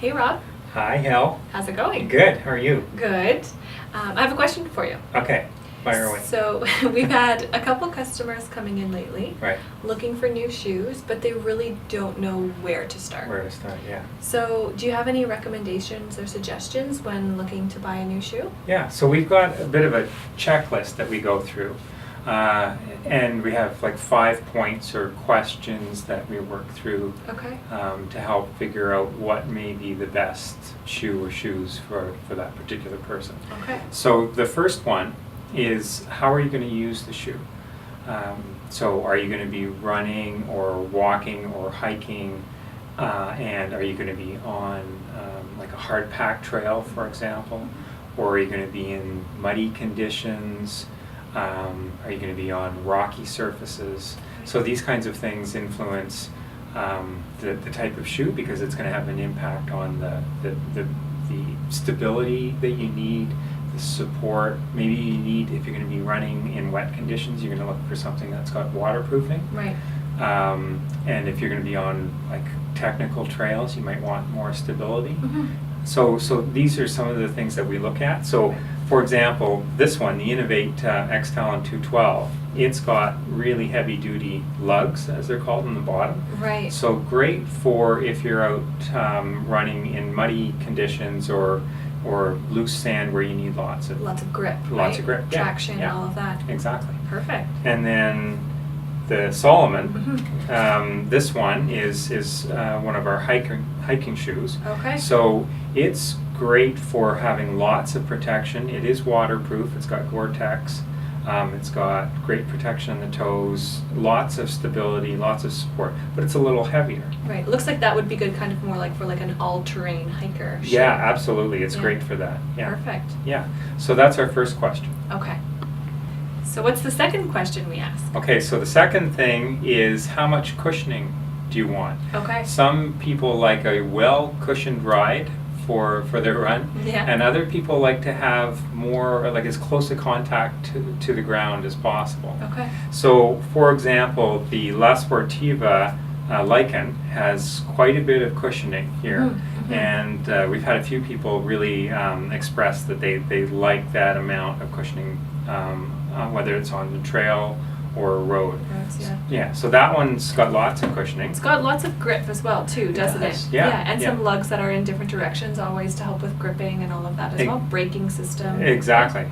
Hey Rob, Hi, Hel. how's it going? Good. How are you? Good. I have a question for you. Okay. Fire away. So we've had a couple customers coming in lately Right. looking for new shoes, but they really don't know where to start. Where to start? Yeah. So do you have any recommendations or suggestions when looking to buy a new shoe? Yeah. So we've got a bit of a checklist that we go through, and we have like 5 points or questions that we work through Okay. to help figure out what may be the best shoe or shoes for that particular person. Okay. So the first one is, how are you going to use the shoe? So are you going to be running or walking or hiking, and are you going to be on like a hard packed trail, for example, or are you going to be in muddy conditions? Are you going to be on rocky surfaces? So these kinds of things influence the type of shoe, because it's going to have an impact on the stability that you need, the support. Maybe you need, if you're going to be running in wet conditions, you're going to look for something that's got waterproofing. Right. And if you're going to be on like technical trails, you might want more stability. Mm-hmm. So these are some of the things that we look at. So, for example, this one, the Innovate X-Talon 212, it's got really heavy-duty lugs, as they're called, on the bottom. Right. So great for if you're out running in muddy conditions or loose sand where you need lots of grip. Lots right? of grip. Yeah, Traction, yeah. all of that. Exactly. Perfect. And then the Solomon, Mm-hmm. this one is one of our hiking shoes. Okay. So it's great for having lots of protection. It is waterproof. It's got Gore-Tex. It's got great protection on the toes, lots of stability, lots of support, but it's a little heavier. Right. Looks like that would be good kind of more like for like an all-terrain hiker shoe. Yeah, absolutely. It's Yeah. great for that. Yeah. Perfect. Yeah. So that's our first question. Okay. So what's the second question we ask? Okay, so the second thing is, how much cushioning do you want? Okay. Some people like a well-cushioned ride for their run, Yeah. and other people like to have more, like as close a contact to the ground as possible. Okay. So, for example, the La Sportiva Lycan has quite a bit of cushioning here, Mhm, mhm. and we've had a few people really express that they like that amount of cushioning, whether it's on the trail or a road. Roads, yeah. Yeah, so that one's got lots of cushioning. It's got lots of grip as well too, doesn't it? does, yeah, and yeah. some lugs that are in different directions always to help with gripping and all of that as well. Braking system. Exactly,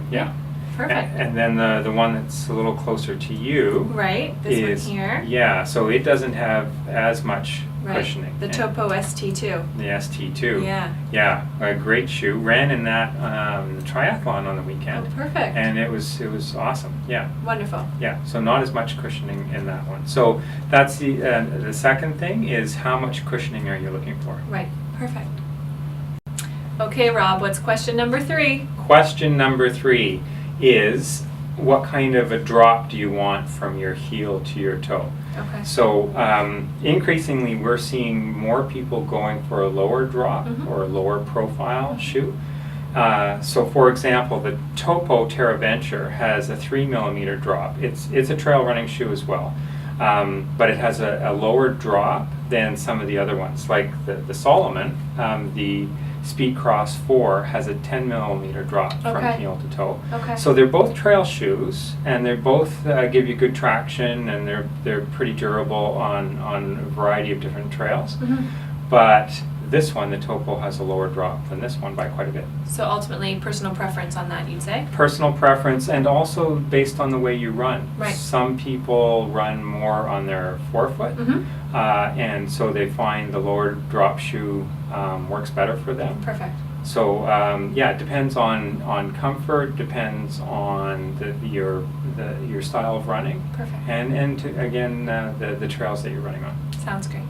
yeah. Perfect. And then the one that's a little closer to you Right, this is, one here. yeah, so it doesn't have as much Right. cushioning. The And Topo ST2. the ST2. Yeah. Yeah, a great shoe. Ran in that triathlon on the Oh, weekend. perfect. And it was awesome. Yeah. Wonderful. Yeah, so not as much cushioning in that one. So that's the second thing is, how much cushioning are you looking for? Right. Perfect. Okay, Rob, what's question number 3? Question number 3 is, what kind of a drop do you want from your heel to your toe? Okay. So increasingly we're seeing more people going for a lower drop Mhm. or a lower profile shoe. So for example, the Topo Terra Venture has a 3mm drop. It's a trail running shoe as well, but it has a lower drop than some of the other ones. Like the Solomon, the Speedcross 4 has a 10mm drop from Okay. heel to toe. Okay. So they're both trail shoes, and they both give you good traction, and they're pretty durable on a variety of different trails. Mhm. But this one, the Topo, has a lower drop than this one by quite a bit. So ultimately, personal preference on that, you'd say? Personal preference, and also based on the way you run. Right. Some people run more on their forefoot, Mm-hmm. and so they find the lower drop shoe works better for them. Perfect. So yeah, it depends on comfort, depends on your style of running, Perfect. and again the trails that you're running on. Sounds great.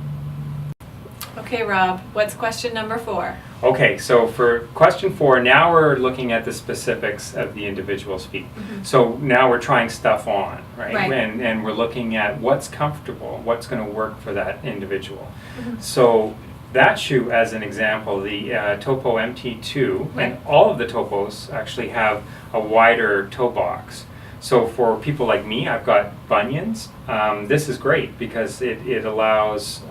Okay, Rob, what's question number 4? Okay, so for question 4, now we're looking at the specifics of the individual's feet. Mhm. So now we're trying stuff on, right? Right. And we're looking at what's comfortable, what's going to work for that individual. Mhm. So that shoe, as an example, the Topo MT2, Right. and all of the Topos actually have a wider toe box. So for people like me, I've got bunions. This is great because it allows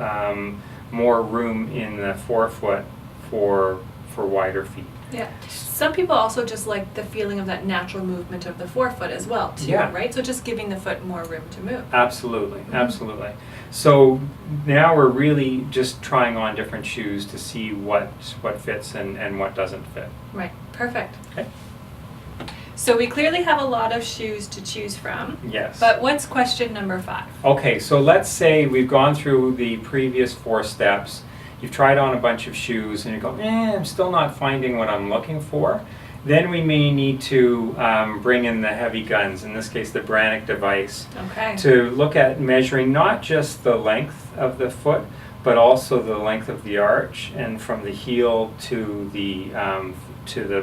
more room in the forefoot for wider feet. Yeah. Some people also just like the feeling of that natural movement of the forefoot as well, too, Yeah. right? So just giving the foot more room to move. Absolutely, absolutely. So now we're really just trying on different shoes to see what fits and what doesn't fit. Right. Perfect. Okay. So we clearly have a lot of shoes to choose from. Yes. But what's question number 5? Okay, so let's say we've gone through the previous 4 steps. You've tried on a bunch of shoes and you go, I'm still not finding what I'm looking for. Then we may need to bring in the heavy guns, in this case the Brannock device, Okay. to look at measuring not just the length of the foot, but also the length of the arch and from the heel to the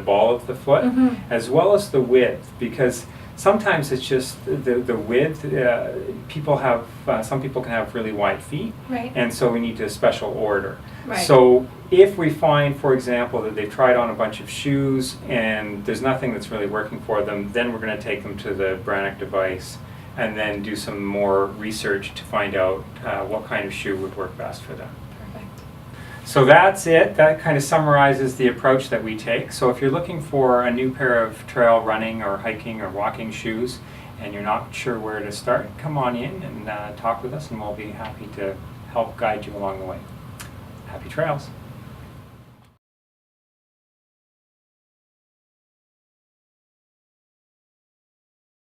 ball of the foot, as well as the width, because sometimes it's just the width. Some people can have really wide feet, Right. and so we need to special order. Right. So if we find, for example, that they've tried on a bunch of shoes and there's nothing that's really working for them, then we're going to take them to the Brannock device and then do some more research to find out what kind of shoe would work best for them. Perfect. So that's it. That kind of summarizes the approach that we take. So if you're looking for a new pair of trail running or hiking or walking shoes and you're not sure where to start, come on in and talk with us and we'll be happy to help guide you along the way. Happy trails.